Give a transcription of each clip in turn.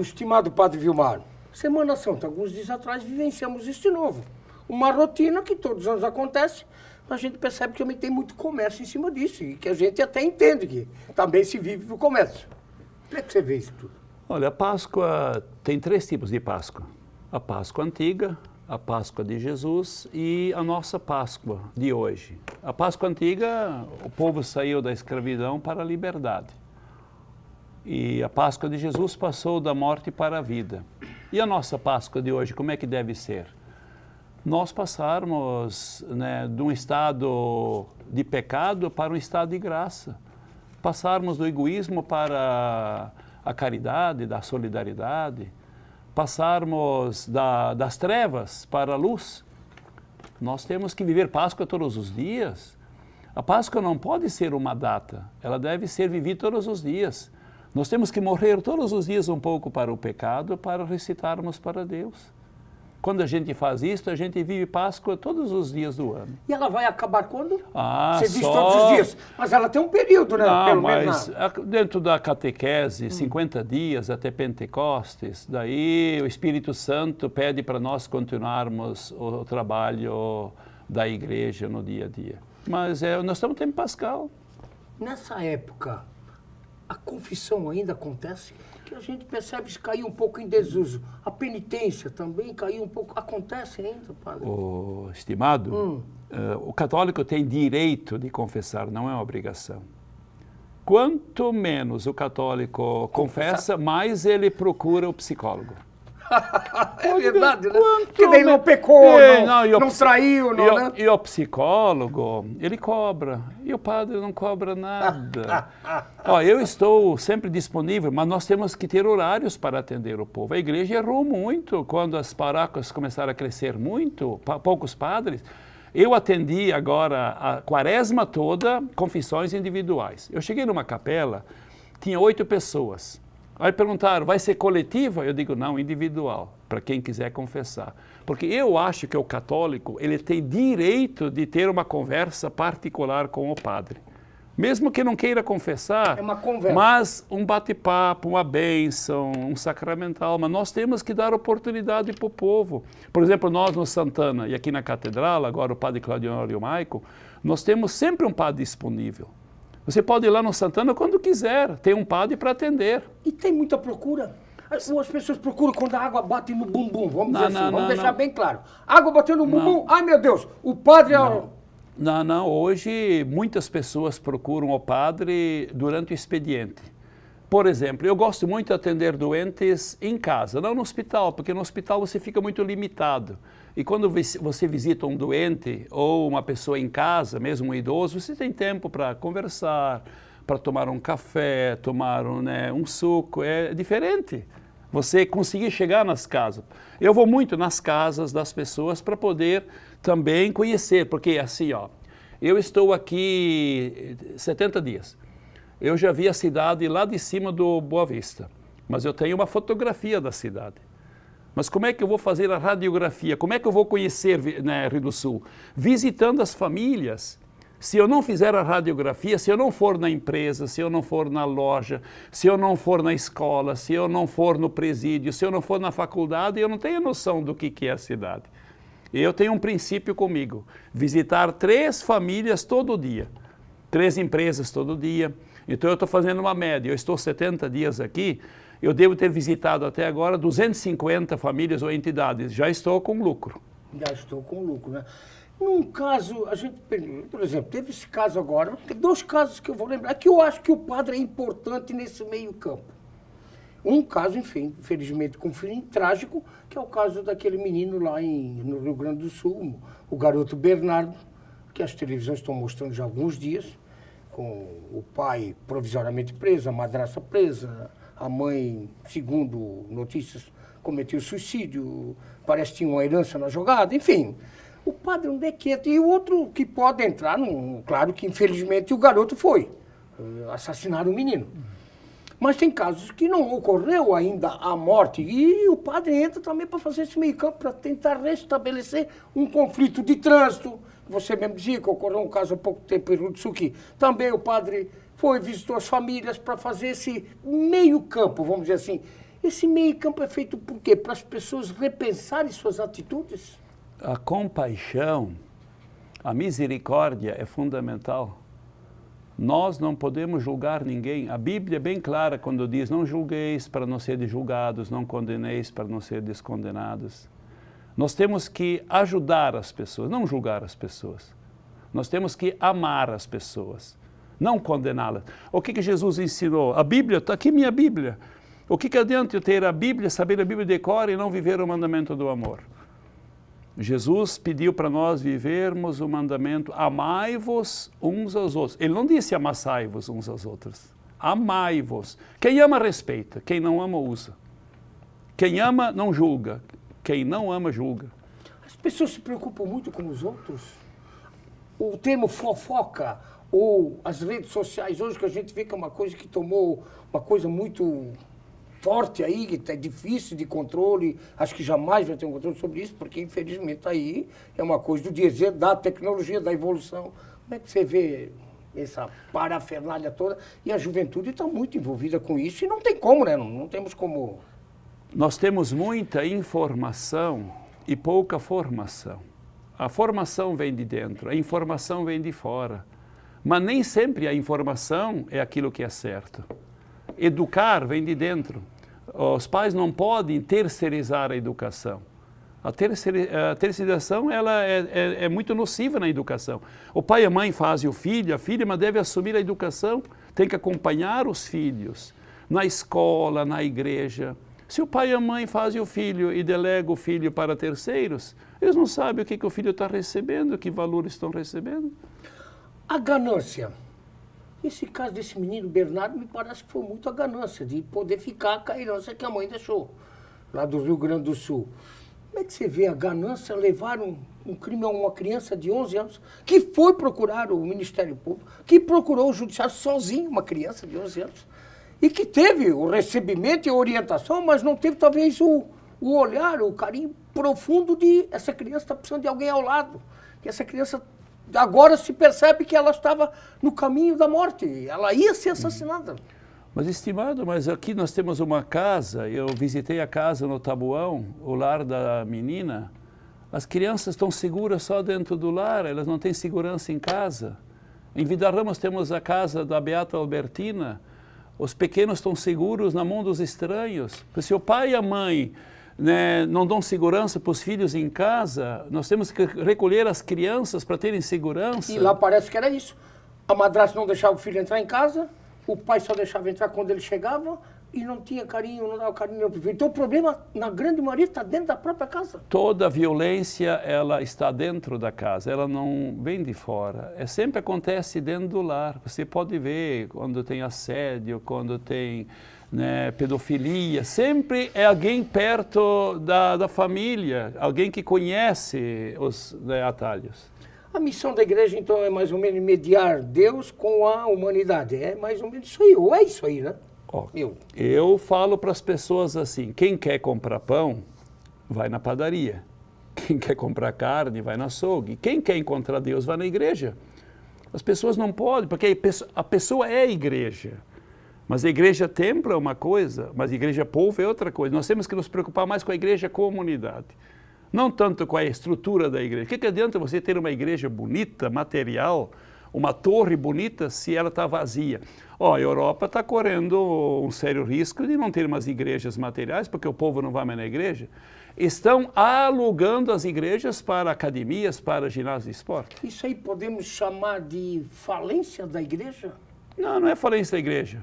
estimado Padre Vilmar, Semana Santa, alguns dias atrás, vivenciamos isso de novo. Uma rotina que todos os anos acontece, mas a gente percebe que também tem muito comércio em cima disso, e que a gente até entende que também se vive do comércio. Como é que você vê isso tudo? Olha, a Páscoa tem 3 tipos de Páscoa. A Páscoa antiga, a Páscoa de Jesus e a nossa Páscoa de hoje. A Páscoa antiga, o povo saiu da escravidão para a liberdade. E a Páscoa de Jesus passou da morte para a vida. E a nossa Páscoa de hoje, como é que deve ser? Nós passarmos, né, de um estado de pecado para um estado de graça. Passarmos do egoísmo para a caridade, da solidariedade. Passarmos das trevas para a luz. Nós temos que viver Páscoa todos os dias. A Páscoa não pode ser uma data, ela deve ser vivida todos os dias. Nós temos que morrer todos os dias um pouco para o pecado, para ressuscitarmos para Deus. Quando a gente faz isso, a gente vive Páscoa todos os dias do ano. E ela vai acabar quando? Ah, você diz todos os dias, mas ela tem um período, né? Não, Pelo mas menos dentro da catequese, 50 dias até Pentecostes, daí o Espírito Santo pede para nós continuarmos o trabalho da igreja no dia a dia. Mas nós estamos no tempo pascal. Nessa época, a confissão ainda acontece? Que a gente percebe que caiu um pouco em desuso. A penitência também caiu um pouco. Acontece ainda, padre? Estimado, o católico tem direito de confessar, não é uma obrigação. Quanto menos o católico confessa, mais ele procura o psicólogo. É verdade, né? Porque daí não pecou, não traiu, né? E o psicólogo, ele cobra. E o padre não cobra nada. Ó, eu estou sempre disponível, mas nós temos que ter horários para atender o povo. A igreja errou muito quando as paróquias começaram a crescer muito, poucos padres. Eu atendi agora a quaresma toda, confissões individuais. Eu cheguei numa capela, tinha 8 pessoas. Aí perguntaram, vai ser coletiva? Eu digo, não, individual, para quem quiser confessar. Porque eu acho que o católico, ele tem direito de ter uma conversa particular com o padre. Mesmo que não queira confessar, é uma conversa. Mas um bate-papo, uma bênção, um sacramental. Mas nós temos que dar oportunidade para o povo. Por exemplo, nós no Santana e aqui na Catedral, agora o padre Claudio e o Maico, nós temos sempre um padre disponível. Você pode ir lá no Santana quando quiser, tem um padre para atender. E tem muita procura. As pessoas procuram quando a água bate no bumbum, vamos dizer assim, vamos deixar bem claro. Água batendo no bumbum, ai meu Deus, o padre... Não, hoje muitas pessoas procuram o padre durante o expediente. Por exemplo, eu gosto muito de atender doentes em casa, não no hospital, porque no hospital você fica muito limitado. E quando você visita um doente ou uma pessoa em casa, mesmo um idoso, você tem tempo para conversar, para tomar um café, tomar um suco, é diferente. Você conseguir chegar nas casas. Eu vou muito nas casas das pessoas para poder também conhecer, porque assim, ó, eu estou aqui 70 dias. Eu já vi a cidade lá de cima do Boa Vista, mas eu tenho uma fotografia da cidade. Mas como é que eu vou fazer a radiografia? Como é que eu vou conhecer, né, Rio do Sul? Visitando as famílias. Se eu não fizer a radiografia, se eu não for na empresa, se eu não for na loja, se eu não for na escola, se eu não for no presídio, se eu não for na faculdade, eu não tenho noção do que é a cidade. Eu tenho um princípio comigo, visitar 3 famílias todo dia, 3 empresas todo dia. Então eu estou fazendo uma média, eu estou 70 dias aqui, eu devo ter visitado até agora 250 famílias ou entidades, já estou com lucro. Já estou com lucro, né? Num caso, a gente, por exemplo, teve esse caso agora, tem 2 casos que eu vou lembrar, que eu acho que o padre é importante nesse meio campo. Um caso, enfim, infelizmente com um fim trágico, que é o caso daquele menino lá no Rio Grande do Sul, o garoto Bernardo, que as televisões estão mostrando já há alguns dias, com o pai provisoriamente preso, a madrasta presa, a mãe, segundo notícias, cometeu suicídio, parece que tinha uma herança na jogada, enfim. O padre onde é que entra? E o outro que pode entrar, claro que infelizmente o garoto foi, assassinaram o menino. Mas tem casos que não ocorreu ainda a morte e o padre entra também para fazer esse meio campo, para tentar restabelecer um conflito de trânsito. Você mesmo dizia que ocorreu um caso há pouco tempo em Rio do Sul, que também o padre foi, visitou as famílias para fazer esse meio campo, vamos dizer assim. Esse meio campo é feito por quê? Para as pessoas repensarem suas atitudes? A compaixão, a misericórdia é fundamental. Nós não podemos julgar ninguém. A Bíblia é bem clara quando diz: não julgueis para não serdes julgados, não condeneis para não serdes condenados. Nós temos que ajudar as pessoas, não julgar as pessoas. Nós temos que amar as pessoas, não condená-las. O que Jesus ensinou? A Bíblia, está aqui minha Bíblia. O que adianta eu ter a Bíblia, saber a Bíblia de cor e não viver o mandamento do amor? Jesus pediu para nós vivermos o mandamento: amai-vos uns aos outros. Ele não disse amassai-vos uns aos outros. Amai-vos. Quem ama, respeita. Quem não ama, usa. Quem ama, não julga. Quem não ama, julga. As pessoas se preocupam muito com os outros. O termo fofoca ou as redes sociais hoje, que a gente vê que é uma coisa que tomou uma coisa muito forte aí, que é difícil de controle, acho que jamais vai ter um controle sobre isso, porque infelizmente aí é uma coisa do dia da tecnologia, da evolução. Como é que você vê essa parafernália toda? E a juventude está muito envolvida com isso e não tem como, né? Não temos como... Nós temos muita informação e pouca formação. A formação vem de dentro, a informação vem de fora. Mas nem sempre a informação é aquilo que é certo. Educar vem de dentro. Os pais não podem terceirizar a educação. A terceirização ela é muito nociva na educação. O pai e a mãe fazem o filho, a filha, mas deve assumir a educação. Tem que acompanhar os filhos na escola, na igreja. Se o pai e a mãe fazem o filho e delegam o filho para terceiros, eles não sabem o que o filho está recebendo, que valores estão recebendo. A ganância. Esse caso desse menino Bernardo me parece que foi muito a ganância de poder ficar com a herança que a mãe deixou, lá do Rio Grande do Sul. Como é que você vê a ganância levar um crime a uma criança de 11 anos, que foi procurar o Ministério Público, que procurou o Judiciário sozinho, uma criança de 11 anos, e que teve o recebimento e a orientação, mas não teve talvez o olhar, o carinho profundo de essa criança está precisando de alguém ao lado, que essa criança... Agora se percebe que ela estava no caminho da morte, ela ia ser assassinada. Mas, estimado, mas aqui nós temos uma casa, eu visitei a casa no Tabuão, o lar da menina. As crianças estão seguras só dentro do lar, elas não têm segurança em casa. Em Vida Ramos temos a casa da Beata Albertina, os pequenos estão seguros na mão dos estranhos. Porque se o pai e a mãe... né, não dão segurança para os filhos em casa, nós temos que recolher as crianças para terem segurança. E lá parece que era isso. A madrasta não deixava o filho entrar em casa, o pai só deixava entrar quando ele chegava e não tinha carinho, não dava carinho nenhum pro filho. Então o problema, na grande maioria, está dentro da própria casa. Toda a violência, ela está dentro da casa, ela não vem de fora. Sempre acontece dentro do lar. Você pode ver quando tem assédio, quando tem... né, pedofilia, sempre é alguém perto da família, alguém que conhece os atalhos. A missão da igreja, então, é mais ou menos mediar Deus com a humanidade. É mais ou menos isso aí, ou é isso aí, né? Eu falo para as pessoas assim, quem quer comprar pão, vai na padaria. Quem quer comprar carne, vai no açougue. Quem quer encontrar Deus, vai na igreja. As pessoas não podem, porque a pessoa é a igreja. Mas a igreja templo é uma coisa, mas a igreja povo é outra coisa. Nós temos que nos preocupar mais com a igreja comunidade. Não tanto com a estrutura da igreja. O que adianta você ter uma igreja bonita, material, uma torre bonita, se ela está vazia? A Europa está correndo um sério risco de não ter umas igrejas materiais, porque o povo não vai mais na igreja. Estão alugando as igrejas para academias, para ginásio de esporte. Isso aí podemos chamar de falência da igreja? Não, não é falência da igreja.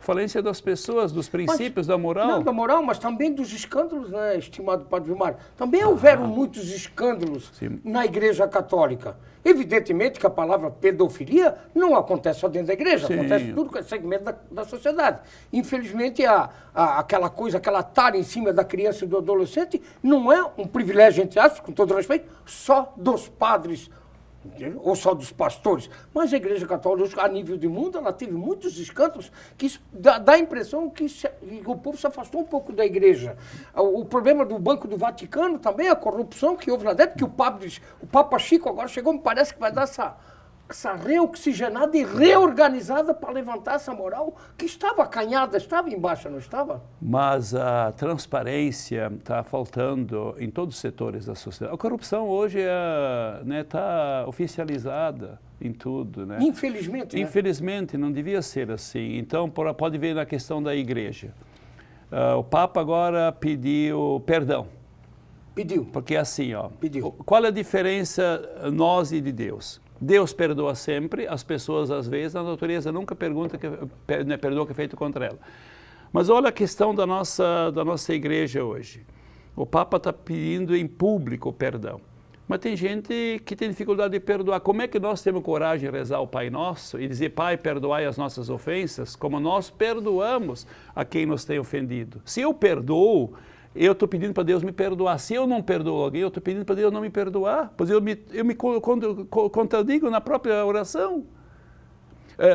Falência das pessoas, dos princípios, da moral. Não, da moral, mas também dos escândalos, né, estimado Padre Vilmar? Também houveram muitos escândalos na Igreja Católica. Evidentemente que a palavra pedofilia não acontece só dentro da igreja, acontece tudo com esse segmento da sociedade. Infelizmente, aquela coisa, aquela tara em cima da criança e do adolescente não é um privilégio, entre aspas, com todo respeito, só dos padres ou só dos pastores, mas a Igreja Católica, a nível de mundo, ela teve muitos escândalos que isso dá a impressão que o povo se afastou um pouco da Igreja. O problema do Banco do Vaticano também, a corrupção que houve lá dentro, que o Papa Chico agora chegou, me parece que vai dar essa reoxigenada e reorganizada para levantar essa moral que estava acanhada, estava em baixa, não estava? Mas a transparência está faltando em todos os setores da sociedade. A corrupção hoje está oficializada em tudo, né? Infelizmente, né? Infelizmente, não devia ser assim. Então, pode ver na questão da igreja. O Papa agora pediu perdão. Pediu. Porque assim, ó, Pediu. qual é a diferença nós e de Deus? Deus perdoa sempre, as pessoas às vezes, a natureza nunca perdoa o que é feito contra ela. Mas olha a questão da nossa igreja hoje. O Papa está pedindo em público perdão. Mas tem gente que tem dificuldade de perdoar. Como é que nós temos coragem de rezar o Pai Nosso e dizer, Pai, perdoai as nossas ofensas, como nós perdoamos a quem nos tem ofendido? Se eu perdoo, eu estou pedindo para Deus me perdoar. Se eu não perdoo alguém, eu estou pedindo para Deus não me perdoar. Pois eu me contradigo na própria oração.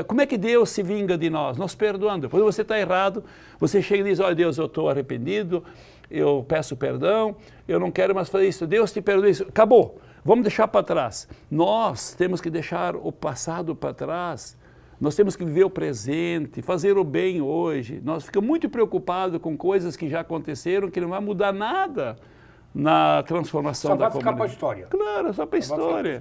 Como é que Deus se vinga de nós? Nos perdoando. Quando você está errado, você chega e diz, olha Deus, eu estou arrependido, eu peço perdão, eu não quero mais fazer isso. Deus te perdoa isso. Acabou. Vamos deixar para trás. Nós temos que deixar o passado para trás. Nós temos que viver o presente, fazer o bem hoje. Nós ficamos muito preocupados com coisas que já aconteceram, que não vai mudar nada na transformação da comunidade. Só vai ficar para a história. Claro, só para a história.